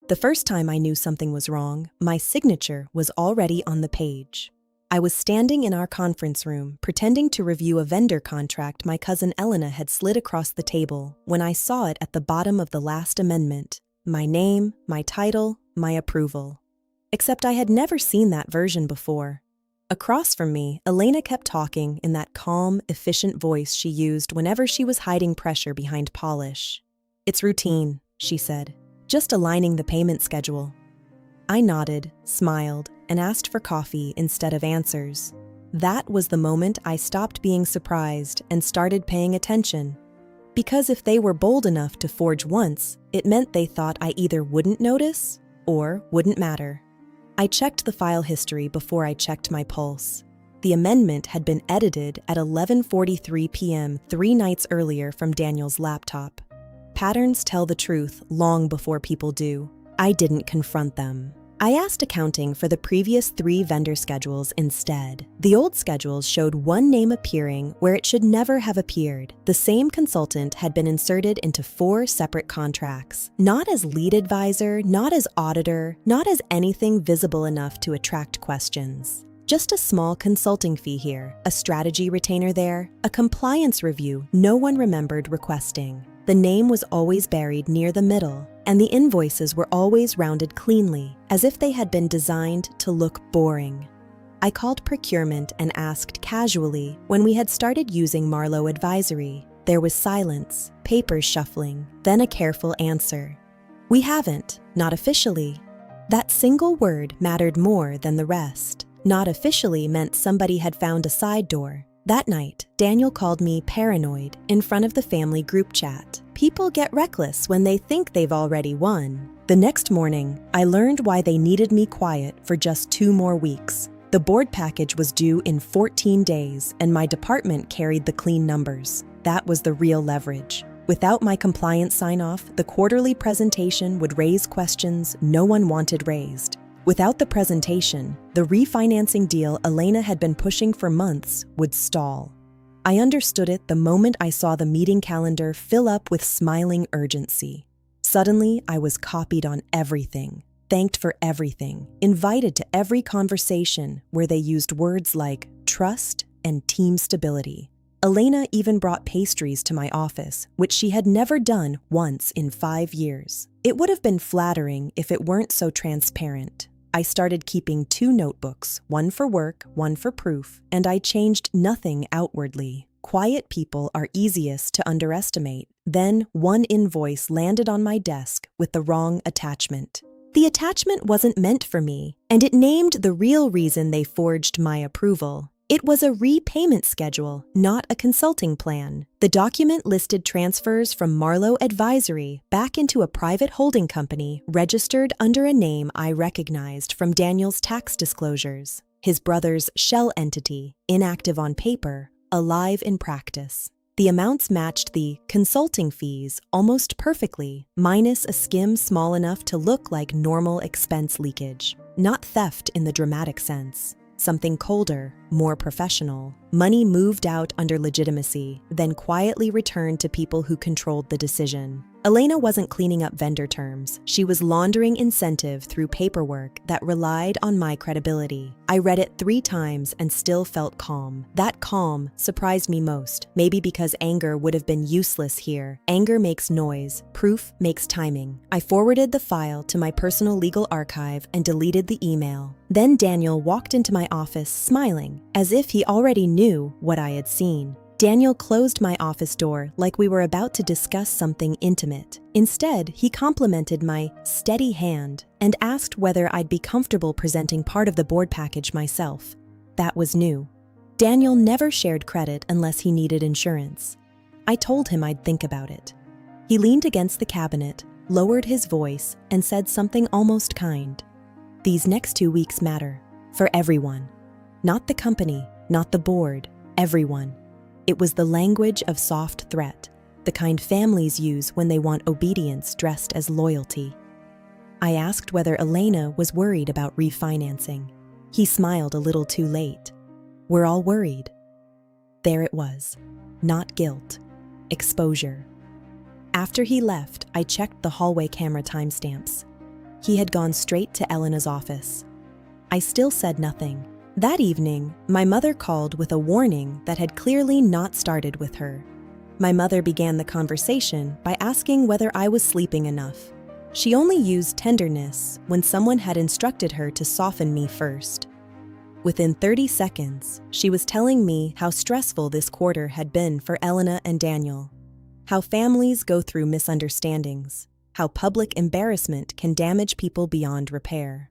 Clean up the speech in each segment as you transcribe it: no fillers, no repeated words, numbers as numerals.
The first time I knew something was wrong, my signature was already on the page. I was standing in our conference room, pretending to review a vendor contract my cousin Elena had slid across the table when I saw it at the bottom of the last amendment. My name, my title, my approval. Except I had never seen that version before. Across from me, Elena kept talking in that calm, efficient voice she used whenever she was hiding pressure behind polish. "It's routine," she said. "Just aligning the payment schedule." I nodded, smiled, and asked for coffee instead of answers. That was the moment I stopped being surprised and started paying attention. Because if they were bold enough to forge once, it meant they thought I either wouldn't notice or wouldn't matter. I checked the file history before I checked my pulse. The amendment had been edited at 11:43 p.m. 3 nights earlier from Daniel's laptop. Patterns tell the truth long before people do. I didn't confront them. I asked accounting for the previous 3 vendor schedules instead. The old schedules showed one name appearing where it should never have appeared. The same consultant had been inserted into 4 separate contracts. Not as lead advisor, not as auditor, not as anything visible enough to attract questions. Just a small consulting fee here, a strategy retainer there, a compliance review no one remembered requesting. The name was always buried near the middle, and the invoices were always rounded cleanly, as if they had been designed to look boring. I called procurement and asked casually when we had started using Marlowe Advisory. There was silence, papers shuffling, then a careful answer. "We haven't, not officially." That single word mattered more than the rest. Not officially meant somebody had found a side door. That night, Daniel called me paranoid in front of the family group chat. People get reckless when they think they've already won. The next morning, I learned why they needed me quiet for just 2 more weeks. The board package was due in 14 days, and my department carried the clean numbers. That was the real leverage. Without my compliance sign-off, the quarterly presentation would raise questions no one wanted raised. Without the presentation, the refinancing deal Elena had been pushing for months would stall. I understood it the moment I saw the meeting calendar fill up with smiling urgency. Suddenly, I was copied on everything, thanked for everything, invited to every conversation where they used words like trust and team stability. Elena even brought pastries to my office, which she had never done once in 5 years. It would have been flattering if it weren't so transparent. I started keeping 2 notebooks, one for work, one for proof, and I changed nothing outwardly. Quiet people are easiest to underestimate. Then one invoice landed on my desk with the wrong attachment. The attachment wasn't meant for me, and it named the real reason they forged my approval. It was a repayment schedule, not a consulting plan. The document listed transfers from Marlowe Advisory back into a private holding company registered under a name I recognized from Daniel's tax disclosures. His brother's shell entity, inactive on paper, alive in practice. The amounts matched the consulting fees almost perfectly, minus a skim small enough to look like normal expense leakage. Not theft in the dramatic sense. Something colder, more professional. Money moved out under legitimacy, then quietly returned to people who controlled the decision. Elena wasn't cleaning up vendor terms. She was laundering incentive through paperwork that relied on my credibility. I read it 3 times and still felt calm. That calm surprised me most, maybe because anger would have been useless here. Anger makes noise, proof makes timing. I forwarded the file to my personal legal archive and deleted the email. Then Daniel walked into my office smiling, as if he already knew what I had seen. Daniel closed my office door like we were about to discuss something intimate. Instead, he complimented my steady hand and asked whether I'd be comfortable presenting part of the board package myself. That was new. Daniel never shared credit unless he needed insurance. I told him I'd think about it. He leaned against the cabinet, lowered his voice, and said something almost kind. "These next 2 weeks matter. For everyone. Not the company, not the board, everyone." It was the language of soft threat, the kind families use when they want obedience dressed as loyalty. I asked whether Elena was worried about refinancing. He smiled a little too late. "We're all worried." There it was. Not guilt. Exposure. After he left, I checked the hallway camera timestamps. He had gone straight to Elena's office. I still said nothing. That evening, my mother called with a warning that had clearly not started with her. My mother began the conversation by asking whether I was sleeping enough. She only used tenderness when someone had instructed her to soften me first. Within 30 seconds, she was telling me how stressful this quarter had been for Elena and Daniel, how families go through misunderstandings, how public embarrassment can damage people beyond repair.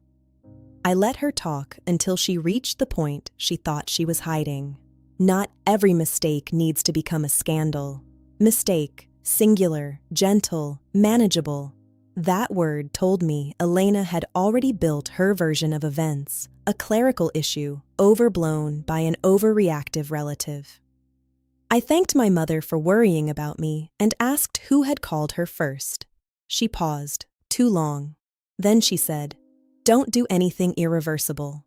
I let her talk until she reached the point she thought she was hiding. Not every mistake needs to become a scandal. Mistake, singular, gentle, manageable. That word told me Elena had already built her version of events, a clerical issue, overblown by an overreactive relative. I thanked my mother for worrying about me and asked who had called her first. She paused, too long. Then she said, "Don't do anything irreversible."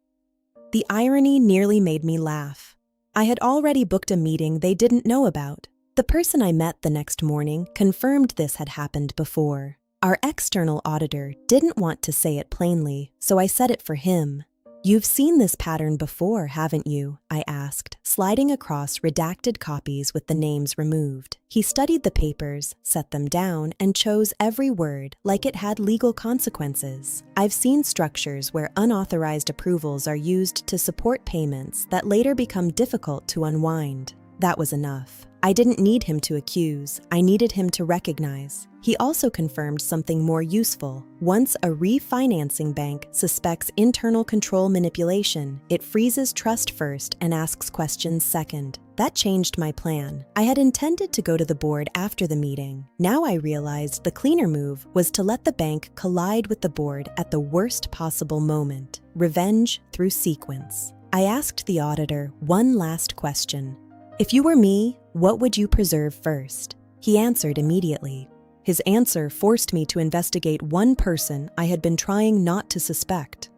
The irony nearly made me laugh. I had already booked a meeting they didn't know about. The person I met the next morning confirmed this had happened before. Our external auditor didn't want to say it plainly, so I said it for him. "You've seen this pattern before, haven't you?" I asked, sliding across redacted copies with the names removed. He studied the papers, set them down, and chose every word like it had legal consequences. "I've seen structures where unauthorized approvals are used to support payments that later become difficult to unwind." That was enough. I didn't need him to accuse, I needed him to recognize. He also confirmed something more useful. Once a refinancing bank suspects internal control manipulation, it freezes trust first and asks questions second. That changed my plan. I had intended to go to the board after the meeting. Now I realized the cleaner move was to let the bank collide with the board at the worst possible moment. Revenge through sequence. I asked the auditor one last question. "If you were me, what would you preserve first?" He answered immediately. His answer forced me to investigate one person I had been trying not to suspect.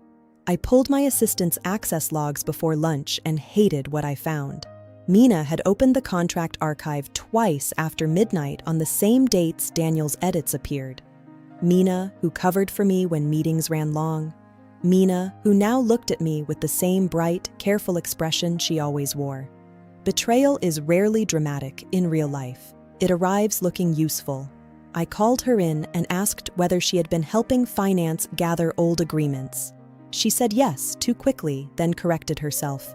I pulled my assistant's access logs before lunch and hated what I found. Mina had opened the contract archive twice after midnight on the same dates Daniel's edits appeared. Mina, who covered for me when meetings ran long. Mina, who now looked at me with the same bright, careful expression she always wore. Betrayal is rarely dramatic in real life. It arrives looking useful. I called her in and asked whether she had been helping finance gather old agreements. She said yes too quickly, then corrected herself.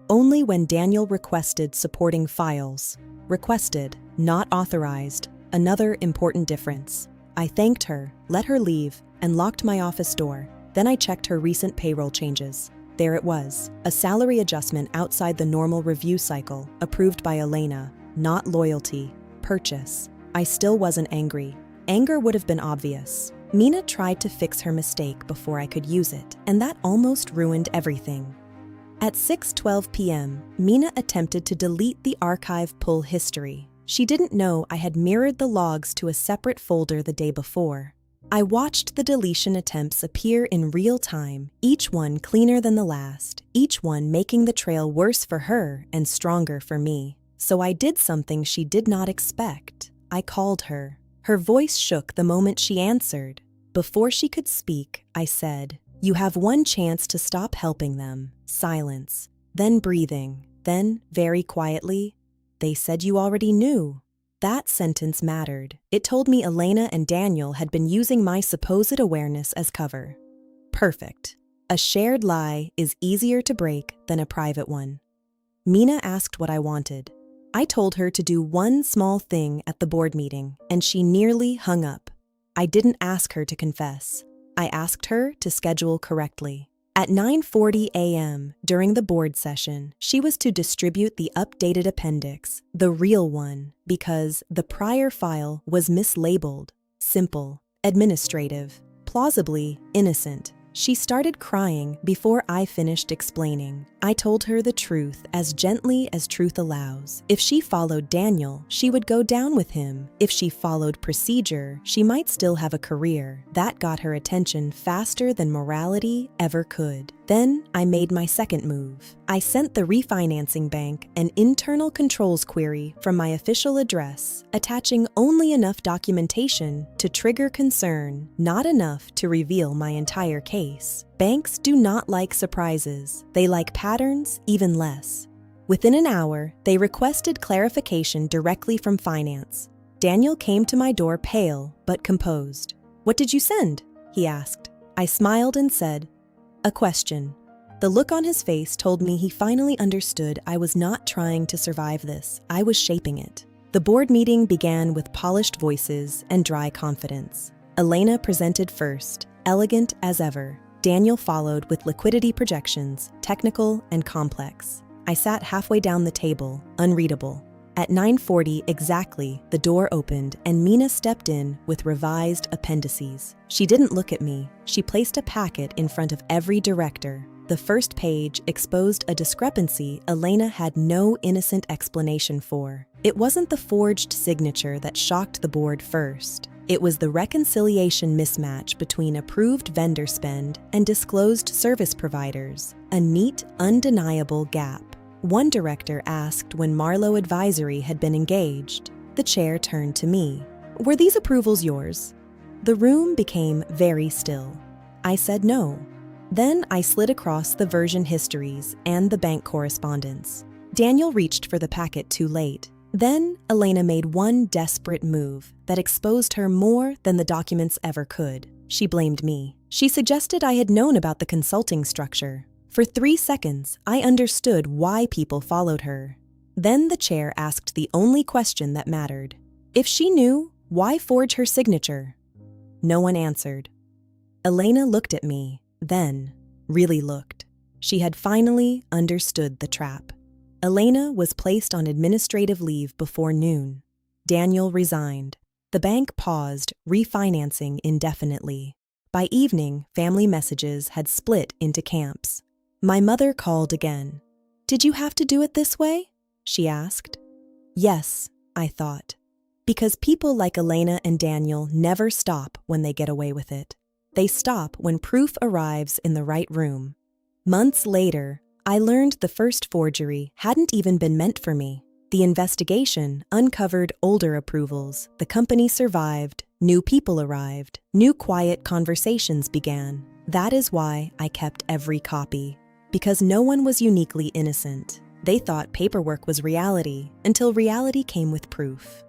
Only when Daniel requested supporting files. Requested, not authorized. Another important difference. I thanked her, let her leave, and locked my office door. Then I checked her recent payroll changes. There it was, a salary adjustment outside the normal review cycle, approved by Elena. Not loyalty, purchase. I still wasn't angry. Anger would have been obvious. Mina tried to fix her mistake before I could use it, and that almost ruined everything. At 6:12 p.m., Mina attempted to delete the archive pull history. She didn't know I had mirrored the logs to a separate folder the day before. I watched the deletion attempts appear in real time, each one cleaner than the last, each one making the trail worse for her and stronger for me. So I did something she did not expect. I called her. Her voice shook the moment she answered. Before she could speak, I said, "You have one chance to stop helping them." Silence. Then breathing. Then, very quietly, "They said you already knew." That sentence mattered. It told me Elena and Daniel had been using my supposed awareness as cover. Perfect. A shared lie is easier to break than a private one. Mina asked what I wanted. I told her to do one small thing at the board meeting, and she nearly hung up. I didn't ask her to confess. I asked her to schedule correctly. At 9:40 a.m., during the board session, she was to distribute the updated appendix, the real one, because the prior file was mislabeled, simple, administrative, plausibly innocent. She started crying before I finished explaining. I told her the truth as gently as truth allows. If she followed Daniel, she would go down with him. If she followed procedure, she might still have a career. That got her attention faster than morality ever could. Then I made my second move. I sent the refinancing bank an internal controls query from my official address, attaching only enough documentation to trigger concern, not enough to reveal my entire case. Banks do not like surprises. They like patterns even less. Within an hour, they requested clarification directly from finance. Daniel came to my door pale but composed. "What did you send?" he asked. I smiled and said, "A question." The look on his face told me he finally understood I was not trying to survive this, I was shaping it. The board meeting began with polished voices and dry confidence. Elena presented first, elegant as ever. Daniel followed with liquidity projections, technical and complex. I sat halfway down the table, unreadable. At 9:40 exactly, the door opened and Mina stepped in with revised appendices. She didn't look at me. She placed a packet in front of every director. The first page exposed a discrepancy Elena had no innocent explanation for. It wasn't the forged signature that shocked the board first. It was the reconciliation mismatch between approved vendor spend and disclosed service providers, a neat, undeniable gap. One director asked when Marlowe Advisory had been engaged. The chair turned to me. "Were these approvals yours?" The room became very still. I said no. Then I slid across the version histories and the bank correspondence. Daniel reached for the packet too late. Then Elena made one desperate move that exposed her more than the documents ever could. She blamed me. She suggested I had known about the consulting structure. For 3 seconds, I understood why people followed her. Then the chair asked the only question that mattered. If she knew, why forge her signature? No one answered. Elena looked at me, then really looked. She had finally understood the trap. Elena was placed on administrative leave before noon. Daniel resigned. The bank paused, refinancing indefinitely. By evening, family messages had split into camps. My mother called again. "Did you have to do it this way?" she asked. Yes, I thought. Because people like Elena and Daniel never stop when they get away with it. They stop when proof arrives in the right room. Months later, I learned the first forgery hadn't even been meant for me. The investigation uncovered older approvals. The company survived. New people arrived. New quiet conversations began. That is why I kept every copy. Because no one was uniquely innocent. They thought paperwork was reality until reality came with proof.